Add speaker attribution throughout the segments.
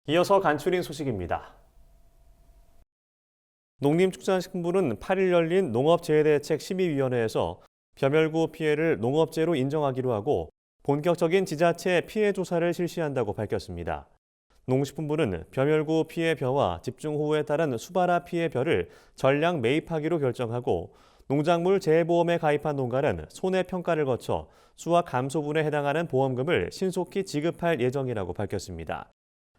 Speaker 1: 이어서 간추린 소식입니다. 농림축산식품부는 8일 열린 농업재해대책심의위원회에서 벼멸구 피해를 농업재해로 인정하기로 하고 본격적인 지자체 피해 조사를 실시한다고 밝혔습니다. 농식품부는 벼멸구 피해 벼와 집중호우에 따른 수발화 피해 벼를 전량 매입하기로 결정하고 농작물 재해보험에 가입한 농가는 손해평가를 거쳐 수확 감소분에 해당하는 보험금을 신속히 지급할 예정이라고 밝혔습니다.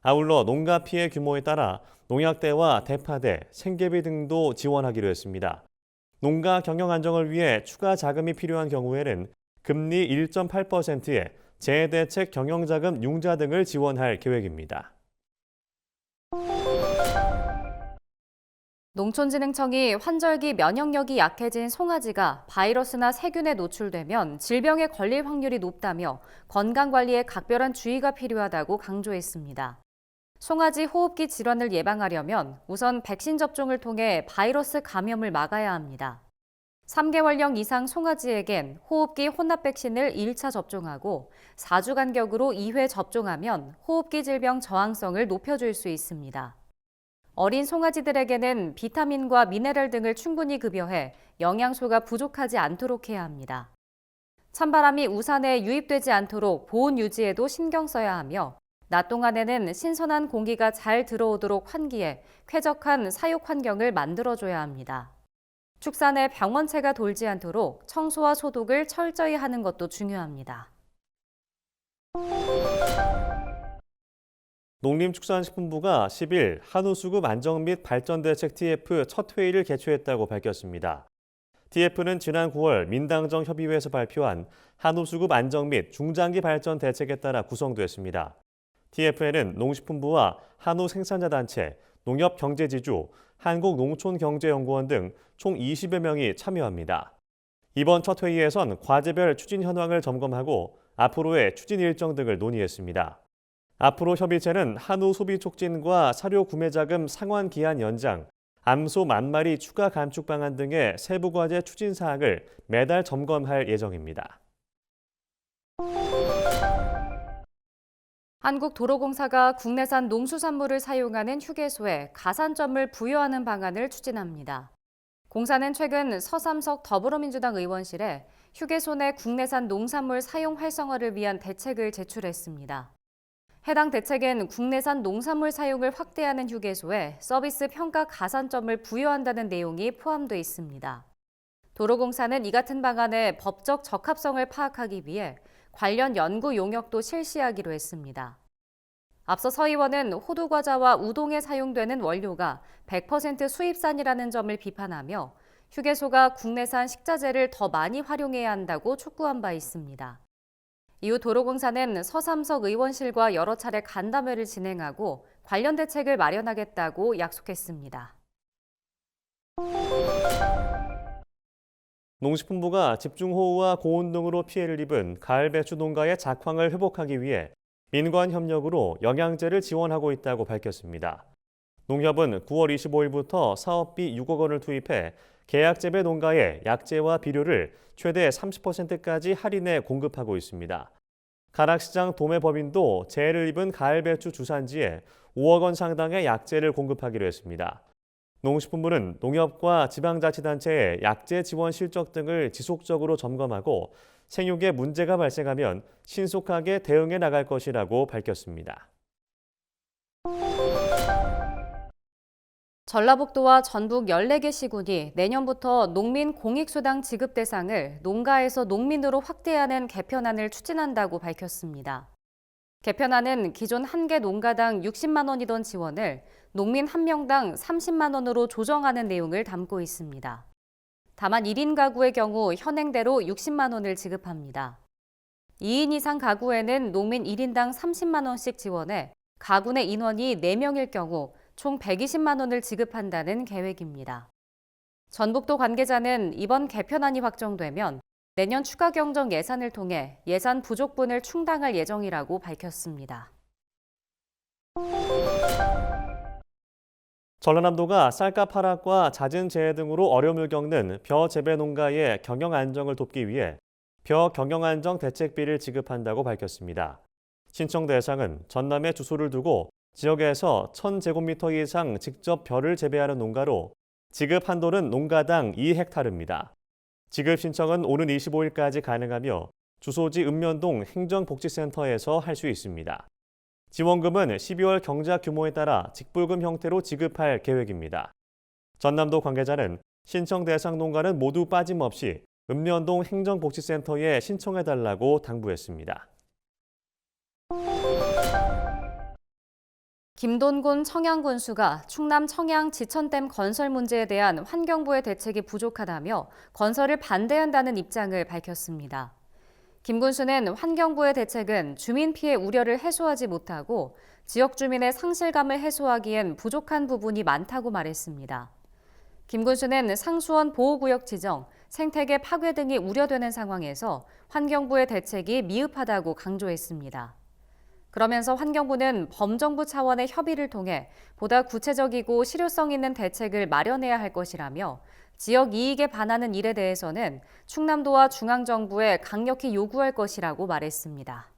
Speaker 1: 아울러 농가 피해 규모에 따라 농약대와 대파대, 생계비 등도 지원하기로 했습니다. 농가 경영 안정을 위해 추가 자금이 필요한 경우에는 금리 1.8%의 재해대책 경영자금 융자 등을 지원할 계획입니다.
Speaker 2: 농촌진흥청이 환절기 면역력이 약해진 송아지가 바이러스나 세균에 노출되면 질병에 걸릴 확률이 높다며 건강관리에 각별한 주의가 필요하다고 강조했습니다. 송아지 호흡기 질환을 예방하려면 우선 백신 접종을 통해 바이러스 감염을 막아야 합니다. 3개월령 이상 송아지에겐 호흡기 혼합 백신을 1차 접종하고 4주 간격으로 2회 접종하면 호흡기 질병 저항성을 높여줄 수 있습니다. 어린 송아지들에게는 비타민과 미네랄 등을 충분히 급여해 영양소가 부족하지 않도록 해야 합니다. 찬바람이 우산에 유입되지 않도록 보온 유지에도 신경 써야 하며 낮 동안에는 신선한 공기가 잘 들어오도록 환기해 쾌적한 사육 환경을 만들어줘야 합니다. 축산에 병원체가 돌지 않도록 청소와 소독을 철저히 하는 것도 중요합니다.
Speaker 1: 농림축산식품부가 10일 한우수급 안정 및 발전 대책 TF 첫 회의를 개최했다고 밝혔습니다. TF는 지난 9월 민당정 협의회에서 발표한 한우수급 안정 및 중장기 발전 대책에 따라 구성됐습니다. TF에는 농식품부와 한우 생산자 단체, 농협경제지주, 한국농촌경제연구원 등 총 20여 명이 참여합니다. 이번 첫 회의에선 과제별 추진 현황을 점검하고 앞으로의 추진 일정 등을 논의했습니다. 앞으로 협의체는 한우 소비 촉진과 사료 구매 자금 상환 기한 연장, 암소 만마리 추가 감축 방안 등의 세부 과제 추진 사항을 매달 점검할 예정입니다.
Speaker 2: 한국도로공사가 국내산 농수산물을 사용하는 휴게소에 가산점을 부여하는 방안을 추진합니다. 공사는 최근 서삼석 더불어민주당 의원실에 휴게소 내 국내산 농산물 사용 활성화를 위한 대책을 제출했습니다. 해당 대책엔 국내산 농산물 사용을 확대하는 휴게소에 서비스 평가 가산점을 부여한다는 내용이 포함돼 있습니다. 도로공사는 이 같은 방안의 법적 적합성을 파악하기 위해 관련 연구 용역도 실시하기로 했습니다. 앞서 서 의원은 호두과자와 우동에 사용되는 원료가 100% 수입산이라는 점을 비판하며 휴게소가 국내산 식자재를 더 많이 활용해야 한다고 촉구한 바 있습니다. 이후 도로공사는 서삼석 의원실과 여러 차례 간담회를 진행하고 관련 대책을 마련하겠다고 약속했습니다.
Speaker 1: 농식품부가 집중호우와 고온 등으로 피해를 입은 가을 배추 농가의 작황을 회복하기 위해 민관 협력으로 영양제를 지원하고 있다고 밝혔습니다. 농협은 9월 25일부터 사업비 6억 원을 투입해 계약 재배 농가에 약재와 비료를 최대 30%까지 할인해 공급하고 있습니다. 가락시장 도매법인도 재해를 입은 가을 배추 주산지에 5억 원 상당의 약재를 공급하기로 했습니다. 농식품부는 농협과 지방자치단체의 약재 지원 실적 등을 지속적으로 점검하고 생육에 문제가 발생하면 신속하게 대응해 나갈 것이라고 밝혔습니다.
Speaker 2: 전라북도와 전북 14개 시군이 내년부터 농민 공익수당 지급 대상을 농가에서 농민으로 확대하는 개편안을 추진한다고 밝혔습니다. 개편안은 기존 한 개 농가당 60만 원이던 지원을 농민 1명당 30만 원으로 조정하는 내용을 담고 있습니다. 다만 1인 가구의 경우 현행대로 60만 원을 지급합니다. 2인 이상 가구에는 농민 1인당 30만 원씩 지원해 가구 내 인원이 4명일 경우 총 120만 원을 지급한다는 계획입니다. 전북도 관계자는 이번 개편안이 확정되면 내년 추가 경정 예산을 통해 예산 부족분을 충당할 예정이라고 밝혔습니다.
Speaker 1: 전라남도가 쌀값 하락과 잦은 재해 등으로 어려움을 겪는 벼 재배 농가의 경영 안정을 돕기 위해 벼 경영 안정 대책비를 지급한다고 밝혔습니다. 신청 대상은 전남에 주소를 두고 지역에서 1,000제곱미터 이상 직접 벼를 재배하는 농가로 지급 한도는 농가당 2헥타르입니다. 지급 신청은 오는 25일까지 가능하며 주소지 읍면동 행정복지센터에서 할 수 있습니다. 지원금은 12월 경작 규모에 따라 직불금 형태로 지급할 계획입니다. 전남도 관계자는 신청 대상 농가는 모두 빠짐없이 읍면동 행정복지센터에 신청해달라고 당부했습니다.
Speaker 2: 김돈곤 청양군수가 충남 청양 지천댐 건설 문제에 대한 환경부의 대책이 부족하다며 건설을 반대한다는 입장을 밝혔습니다. 김 군수는 환경부의 대책은 주민 피해 우려를 해소하지 못하고 지역 주민의 상실감을 해소하기엔 부족한 부분이 많다고 말했습니다. 김 군수는 상수원 보호구역 지정, 생태계 파괴 등이 우려되는 상황에서 환경부의 대책이 미흡하다고 강조했습니다. 그러면서 환경부는 범정부 차원의 협의를 통해 보다 구체적이고 실효성 있는 대책을 마련해야 할 것이라며 지역 이익에 반하는 일에 대해서는 충남도와 중앙정부에 강력히 요구할 것이라고 말했습니다.